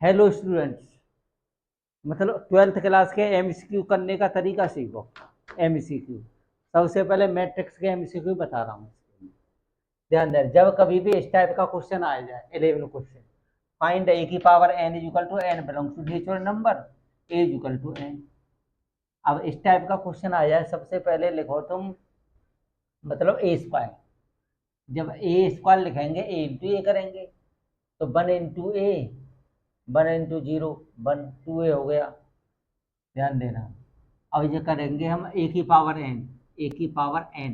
Hello students, मतलब 12th class के MCQ करने का तरीका सीखो। एमसीक्यू सबसे पहले मैट्रिक्स के एमसीक्यू बता रहा हूँ। ध्यान दें, जब कभी भी इस टाइप का क्वेश्चन आ जाए, 11 क्वेश्चन, फाइंड ए की power n is equal to n belongs to natural number a is equal to n. अब इस टाइप का क्वेश्चन आ जाए, सबसे पहले लिखो तुम मतलब ए स्क्वायर। जब ए स्क्वायर लिखेंगे ए इंटू ए करेंगे तो 1 इंटू ए 1 इंटू 0 1 2 ए हो गया। ध्यान देना, अब ये करेंगे हम ए की पावर एन, ए की पावर एन,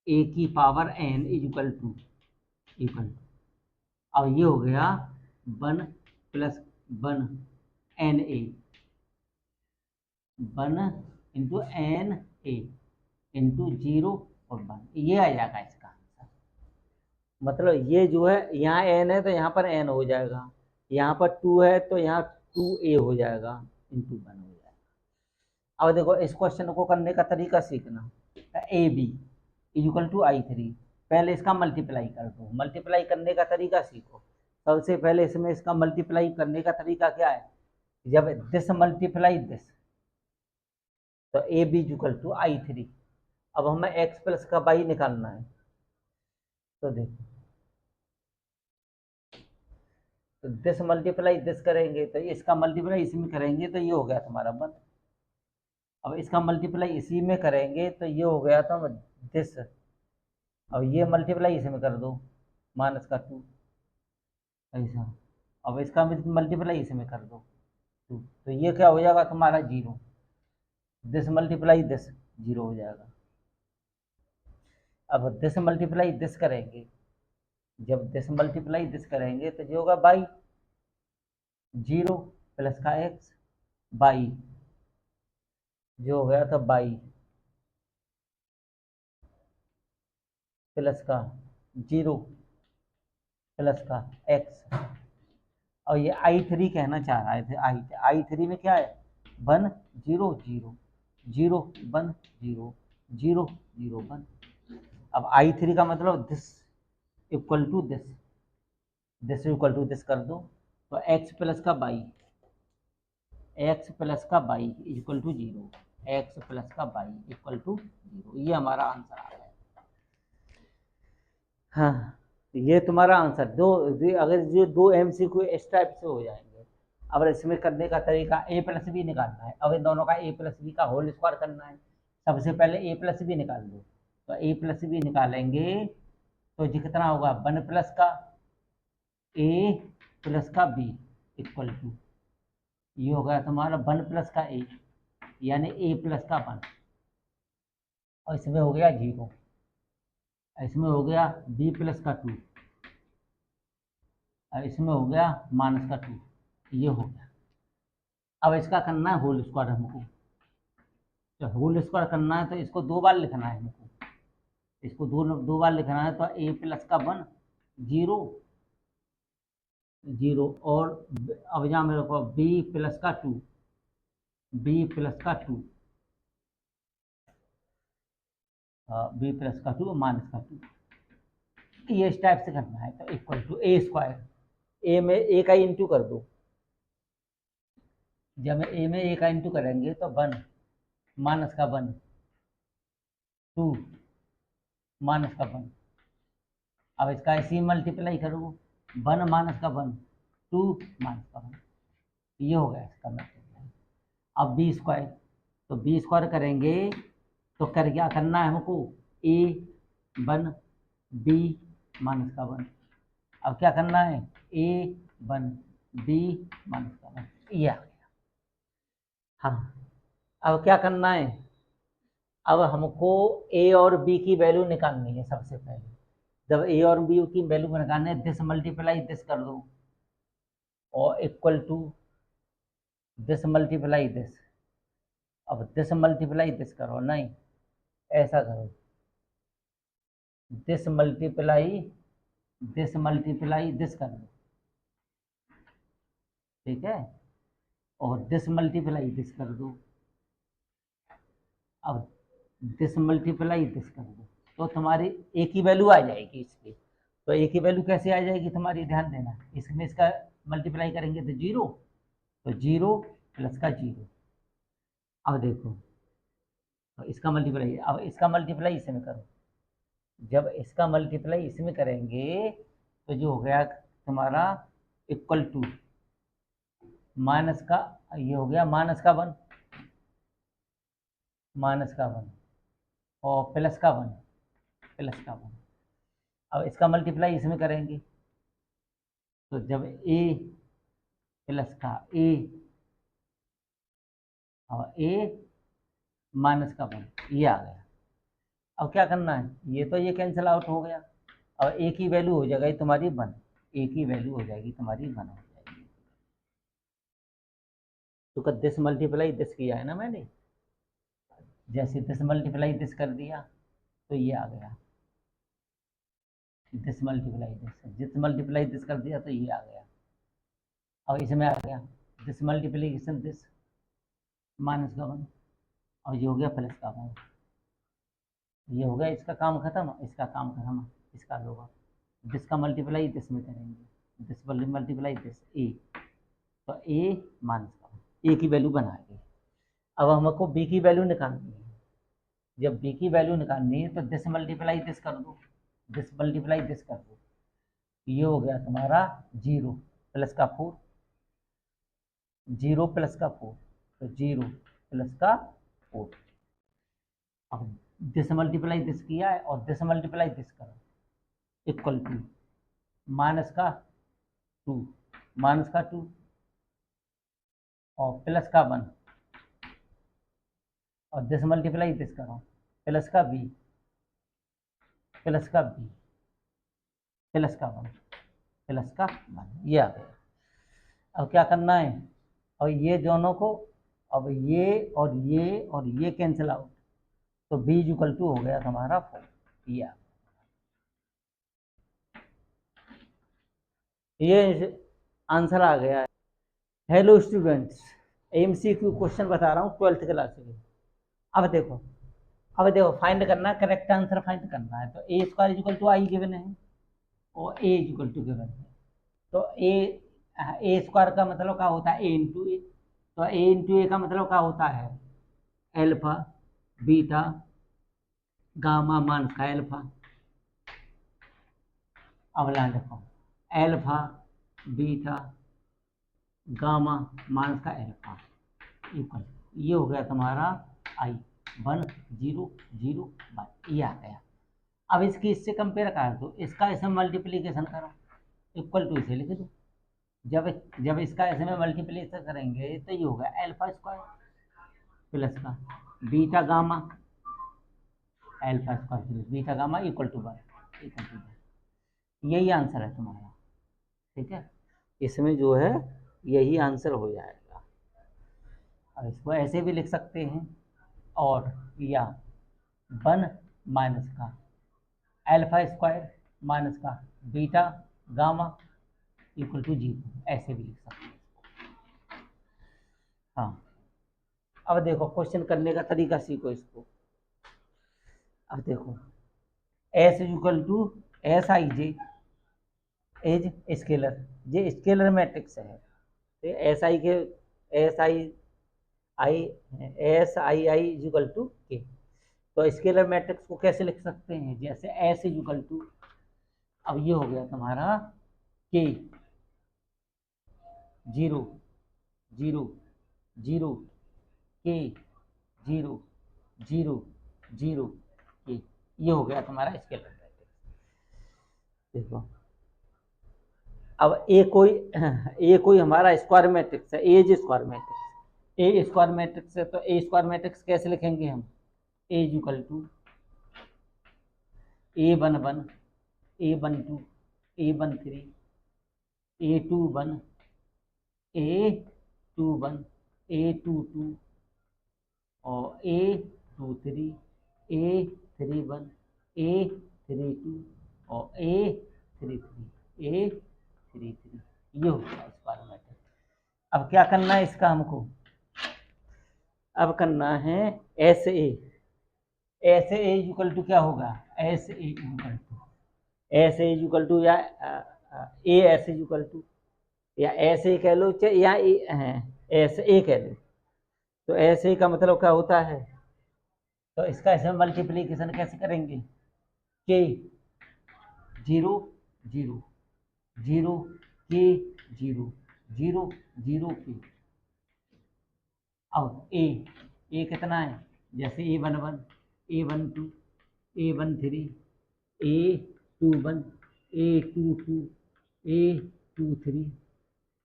ए की power n is equal to अब ये हो गया 1 plus 1 n a, 1 into n a into 0 और 1, ये आ जाएगा इसका आंसर। मतलब ये जो है, यहाँ एन है तो यहाँ पर एन हो जाएगा, यहाँ पर 2 है तो यहाँ 2a हो जाएगा इंटू 1 हो जाएगा। अब देखो, इस क्वेश्चन को करने का तरीका सीखना। A B equal to I3, पहले इसका मल्टीप्लाई कर दो। मल्टीप्लाई करने का तरीका सीखो। सबसे पहले इसमें इसका मल्टीप्लाई करने का तरीका क्या है, जब दिस मल्टीप्लाई दिस तो A B equal to I3। अब हमें x प्लस का y निकालना है, तो देखो, तो दिस मल्टीप्लाई दिस करेंगे तो इसका मल्टीप्लाई इसमें करेंगे तो ये हो गया तुम्हारा 1। अब इसका मल्टीप्लाई इसी में करेंगे तो ये हो गया तो दिस। अब ये मल्टीप्लाई इसमें कर दो, -2 ऐसा। अब इसका मल्टीप्लाई इसमें कर दो 2, तो ये क्या हो जाएगा तुम्हारा 0। दिस मल्टीप्लाई दिस 0 हो जाएगा। अब दिस मल्टीप्लाई दिस करेंगे, जब दिस मल्टीप्लाई दिस करेंगे तो जो होगा बाई 0 प्लस का x बाई, जो हो गया था बाई प्लस का 0 प्लस का x। और ये I3 कहना चाह रहा है, I3 में क्या है 1 0 0 0 1 0 0 0 1। अब I3 का मतलब this equal to this, this equal to this कर दो तो x प्लस का बाई, x प्लस का by equal to 0, x plus का बाई इक्वल टू 0, ये हमारा आंसर आ गया। हाँ, ये तुम्हारा आंसर। अगर ये 2 MCQ इस टाइप से हो जाएंगे। अब इसमें करने का तरीका a प्लस बी निकालना है। अब इन दोनों का a प्लस बी का होल स्क्वायर करना है। सबसे पहले a प्लस बी निकाल दो, तो a प्लस बी निकालेंगे तो ये कितना होगा 1 प्लस का a प्लस का b इक्वल टू, ये हो गया तुम्हारा 1 प्लस का a यानी a प्लस का 1, और इसमें हो गया 0, इसमें हो गया b प्लस का 2, और इसमें हो गया -2, ये हो गया। अब इसका करना है होल स्क्वायर हमको, तो होल स्क्वायर करना है तो इसको 2 बार लिखना है हमको, इसको दो बार लिखना है तो a प्लस का 1 0 0, और अब यहाँ मेरे को b प्लस का 2, b प्लस का 2, b प्लस का 2 और -2, ये इस टाइप से करना है। तो equal to a square, a में a का इंटू कर दो। जब a में a का इंटू करेंगे तो 1 -1 2 -1। अब इसका इसी मल्टीप्लाई करो, 1 -1 2 -1, ये हो गया इसका मल्टीप्लाई। अब b स्क्वायर, तो b स्क्वायर करेंगे तो क्या करना है हमको, a 1 b -1। अब क्या करना है a 1 b -1, ये आ गया। हाँ, अब क्या करना है, अब हमको a और b की वैल्यू निकालनी है। सबसे पहले जब a और b की वैल्यू निकालने, दिस मल्टीप्लाई दिस कर दो और equal to this multiply this. अब दिस मल्टीप्लाई दिस करो, नहीं ऐसा करो, दिस मल्टीप्लाई दिस कर दो, ठीक है, और दिस मल्टीप्लाई दिस कर दो। अब दिस मल्टीप्लाई दिस कर दो तो तुम्हारी a की वैल्यू आ जाएगी इसकी। तो a की वैल्यू कैसे आ जाएगी तुम्हारी, ध्यान देना, इसमें इसका मल्टीप्लाई करेंगे तो 0, तो 0 प्लस का 0। अब देखो, तो इसका मल्टीप्लाई, अब इसका मल्टीप्लाई इसमें करो। जब इसका मल्टीप्लाई इसमें करेंगे तो जो हो गया तुम्हारा इक्वल टू माइनस का, ये हो गया माइनस का 1, माइनस का 1 और प्लस का 1, प्लस का 1। अब इसका मल्टीप्लाई इसमें करेंगे तो जब a प्लस का a और a माइनस का 1, ये आ गया। अब क्या करना है, ये तो ये कैंसिल आउट हो गया और a की वैल्यू हो जाएगी तुम्हारी 1, a की वैल्यू हो जाएगी तुम्हारी 1 हो जाएगी। तो दिस मल्टीप्लाई दिस किया है ना मैंने, जैसे दिस मल्टीप्लाई दिस कर दिया तो ये आ गया, दिस मल्टीप्लाई दिस कर दिया तो ये आ गया। और इसमें आ गया दिस मल्टीप्लीकेशन दिस माइनस का 1 और ये हो गया प्लस का 1। ये हो गया, इसका काम खत्म, इसका काम खत्म, इसका होगा दिस का मल्टीप्लाई दिस में करेंगे, दिस मल्टीप्लाई दिस ए, तो ए माइनस का 1 ए की वैल्यू बना गई। अब हमको बी की वैल्यू निकालनी है। जब बी की वैल्यू निकालनी है तो दिस मल्टीप्लाई दिस कर दो, दिस मल्टीप्लाई दिस कर दो, ये हो गया तुम्हारा 0 प्लस का 4, 0 प्लस का 4, तो 0 प्लस का 4। अब दिस मल्टीप्लाई दिस किया है और दिस मल्टीप्लाई दिस करो, इक्वल टू माइनस का 2, माइनस का 2 और प्लस का 1 और दिस मल्टीप्लाई दिस करो, प्लस का b, प्लस का b, प्लस का 1, प्लस का 1, ये आ गया। अब क्या करना है, और ये दोनों को, अब ये और ये और ये कैंसिल आउट, तो b इक्वल टू हो गया तुम्हारा 4, ये आंसर आ गया है। हेलो स्टूडेंट्स, एमसीक्यू क्वेश्चन बता रहा हूँ 12th क्लास के। अब देखो फाइंड करना, करेक्ट आंसर फाइंड करना है। तो A square equal to I given है और ए इक्वल टू गिवन है, तो ए स्क्वायर का मतलब क्या होता है, ए इंटू ए, तो ए इंटू ए का मतलब क्या होता है, एल्फा बीटा गामा माइनस का एल्फा। अब ध्यान रखो, एल्फा बीटा गामा माइनस का एल्फा इक्वल, ये हो गया तुम्हारा आई 1 0 0 1, ये आ गया। अब इसकी इससे कंपेयर कर दो, इसका इसमें मल्टीप्लीकेशन करो, इक्वल टू इसे लिख दो। जब इसका इसमें मल्टीप्लीकेशन करेंगे तो ये होगा एल्फा स्क्वायर प्लस का beta gamma, alpha square plus beta gamma equal to 1, यही आंसर है तुम्हारा। ठीक है, इसमें जो है यही आंसर हो जाएगा। अब इसको ऐसे भी लिख सकते हैं, और या 1 माइनस का एल्फा स्क्वायर माइनस का बीटा गामा इक्वल टू 0, ऐसे भी लिख सकते हैं। हाँ, अब देखो क्वेश्चन करने का तरीका सीखो इसको। अब देखो S equal to S I J as scalar, ये स्केलर मैट्रिक्स है, तो S I K S I I equal to K, तो स्केलर मैट्रिक्स को कैसे लिख सकते हैं, जैसे एस इक्वल टू, अब ये हो गया तुम्हारा के 0 0 0 के 0 0 0 के, ये हो गया तुम्हारा स्केलर मैट्रिक्स। देखो अब ए कोई हमारा स्क्वायर मैट्रिक्स है, ए स्क्वायर मैट्रिक्स, ए स्क्वायर मैट्रिक्स है, तो ए स्क्वायर मैट्रिक्स कैसे लिखेंगे हम, ए equal to A11 A12 A13 A21 A21 A22 और A23 A31 A32 और A33 A33, ये हो गया स्क्वायर मैट्रिक्स। अब क्या करना है इसका हमको, अब करना है एस ए इक्वल टू क्या होगा, एस ए इक्वल टू या ए एस इक्वल टू या ऐसे ही कह लो या ऐसे ए कह लो। तो ऐसे ही का मतलब क्या होता है, तो इसका ऐसे मल्टीप्लीकेशन कैसे करेंगे, के 0 0 0 के 0 0 0 के। अब ए कितना है, जैसे A11 A12 A13 A21 A22 A23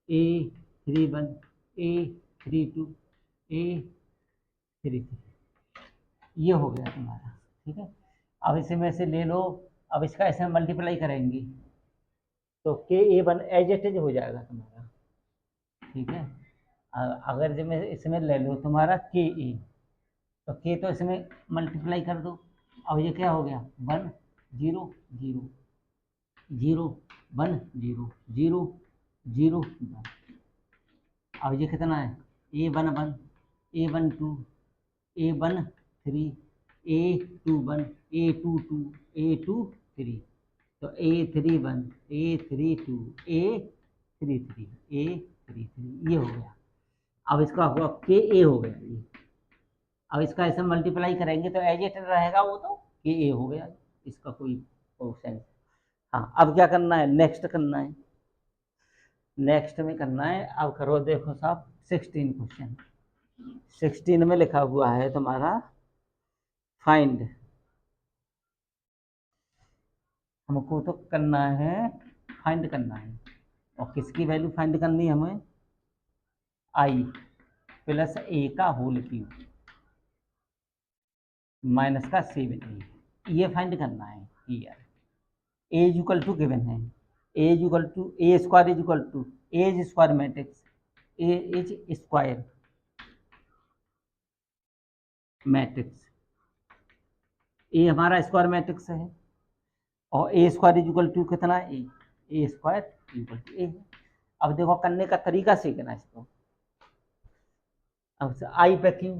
A31 A32 A33, ये हो गया तुम्हारा। ठीक है, अब इसे में से ले लो, अब इसका ऐसे मल्टीप्लाई करेंगे तो KA1 एज इट इज हो जाएगा तुम्हारा। ठीक है, अगर जब मैं इसमें ले लो तुम्हारा KA, तो K तो इसमें मल्टीप्लाई कर दो। अब ये क्या हो गया, 1 0 0 0 1 0 0 0 1। अब ये कितना है, A11 A12 A13 A21 A22 A23, तो A31 A32 A33 A33, ये हो गया। अब इसका हुआ KA हो गया ये। अब इसका ऐसे मल्टीप्लाई करेंगे तो एज इट रहेगा वो, तो KA हो गया, इसका कोई सेंस। हाँ, अब क्या करना है, नेक्स्ट करना है। नेक्स्ट में करना है, अब करो, देखो साहब 16 क्वेश्चन। 16 में लिखा हुआ है तुम्हारा फाइंड, हमको तो करना है, फाइंड करना है, और किसकी वैल्यू फाइंड करनी है हमें, आई प्लस ए का होल क्यूब माइनस का 7a, ये फाइंड करना है। Here A is equal to given है, A is equal to A square is equal to A is square matrix, A is square matrix, A हमारा स्क्वायर मैट्रिक्स है, और A square is equal to कितना, A square equal to A. अब देखो करने का तरीका सीखना इसको। अब आई पे क्यू,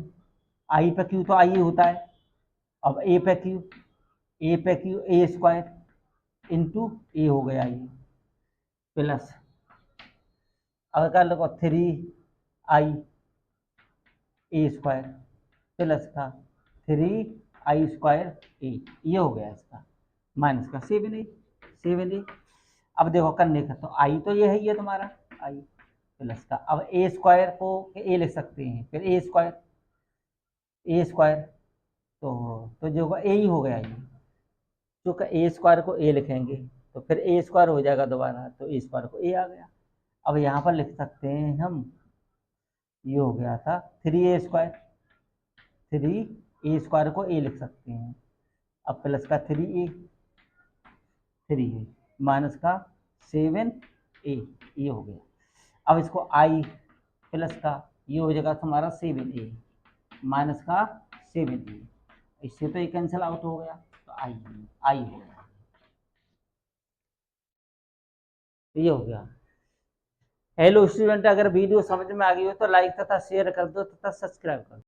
आई पे क्यू तो आई होता है, अब ए पे क्यू ए स्क्वायर इंटू ए हो गया ये, प्लस अगर कर लो 3i ए स्क्वायर प्लस का 3i स्क्वायर ए, ये हो गया इसका, माइनस का 7a। अब देखो करने का, तो आई तो ये है, ये तुम्हारा आई प्लस का, अब ए स्क्वायर को ए लिख सकते हैं, फिर ए स्क्वायर तो जो ए ही हो गया ये, जो ए स्क्वायर को ए लिखेंगे तो फिर ए स्क्वायर हो जाएगा दोबारा, तो ए स्क्वायर को ए आ गया। अब यहाँ पर लिख सकते हैं हम, ये हो गया था 3a स्क्वायर को ए लिख सकते हैं, अब प्लस का 3a माइनस का 7a, ये हो गया। अब इसको आई प्लस का, ये हो जाएगा तुम्हारा 7a माइनस का 7a, इससे तो ये कैंसिल आउट हो गया, तो आई हो गया, ये हो गया। हेलो स्टूडेंट, अगर वीडियो समझ में आ गई हो तो लाइक तथा शेयर कर दो तथा सब्सक्राइब कर दो।